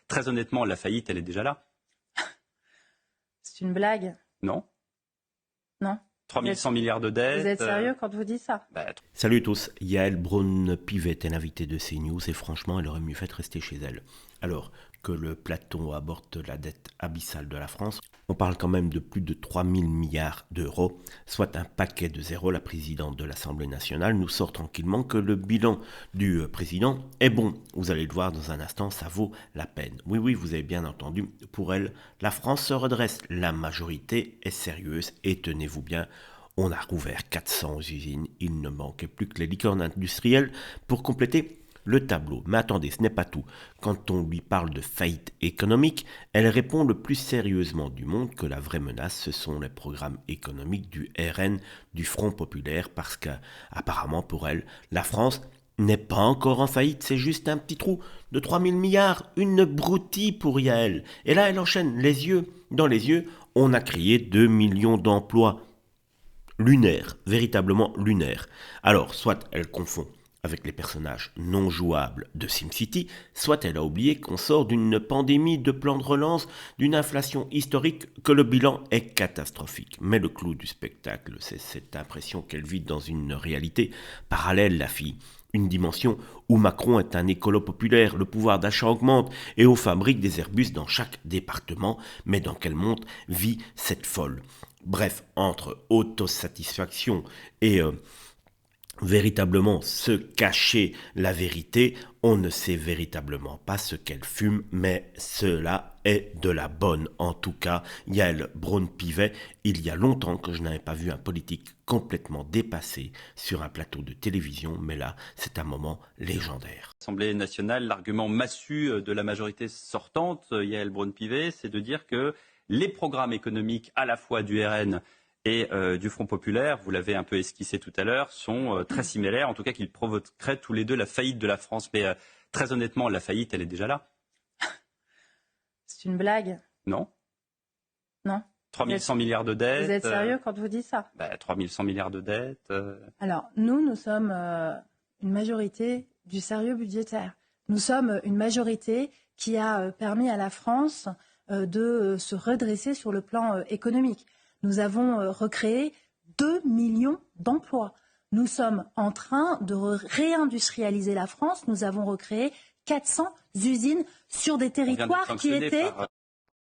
très honnêtement, la faillite, elle est déjà là. C'est une blague. Non. Non. 3100 milliards de dettes. Vous êtes sérieux quand vous dites ça? Salut tous, Yael Braun-Pivet est l'invitée de CNews et franchement, elle aurait mieux fait de rester chez elle. Alors que le Platon aborde la dette abyssale de la France, on parle quand même de plus de 3000 milliards d'euros, soit un paquet de zéro. La présidente de l'Assemblée nationale nous sort tranquillement que le bilan du président est bon. Vous allez le voir dans un instant, ça vaut la peine. Oui, vous avez bien entendu, pour elle, la France se redresse. La majorité est sérieuse et tenez-vous bien, on a rouvert 400 usines, il ne manquait plus que les licornes industrielles pour compléter le tableau. Mais attendez, ce n'est pas tout. Quand on lui parle de faillite économique, elle répond le plus sérieusement du monde que la vraie menace, ce sont les programmes économiques du RN, du Front Populaire, parce qu'apparemment pour elle, la France n'est pas encore en faillite, c'est juste un petit trou de 3000 milliards, une broutille pour Yael. Et là, elle enchaîne, les yeux dans les yeux, on a créé 2 millions d'emplois. Lunaire, véritablement lunaire. Alors, soit elle confond avec les personnages non jouables de SimCity, soit elle a oublié qu'on sort d'une pandémie, de plan de relance, d'une inflation historique, que le bilan est catastrophique. Mais le clou du spectacle, c'est cette impression qu'elle vit dans une réalité parallèle, la fille. Une dimension où Macron est un écolo populaire, le pouvoir d'achat augmente et on fabrique des Airbus dans chaque département. Mais dans quel monde vit cette folle ? Bref, entre autosatisfaction et véritablement se cacher la vérité, on ne sait véritablement pas ce qu'elle fume, mais cela est de la bonne. En tout cas, Yael Braun-Pivet, il y a longtemps que je n'avais pas vu un politique complètement dépassé sur un plateau de télévision, mais là, c'est un moment légendaire. L'Assemblée nationale, l'argument massu de la majorité sortante, Yael Braun-Pivet, c'est de dire que les programmes économiques à la fois du RN et du Front Populaire, vous l'avez un peu esquissé tout à l'heure, sont très similaires, en tout cas qu'ils provoqueraient tous les deux la faillite de la France. Mais très honnêtement, la faillite, elle est déjà là. C'est une blague. Non. Non. 3100 milliards de dettes. Vous êtes sérieux quand vous dites ça? 3100 milliards de dettes. Alors, nous sommes une majorité du sérieux budgétaire. Nous sommes une majorité qui a permis à la France de se redresser sur le plan économique. Nous avons recréé 2 millions d'emplois. Nous sommes en train de réindustrialiser la France. Nous avons recréé 400 usines sur des territoires qui étaient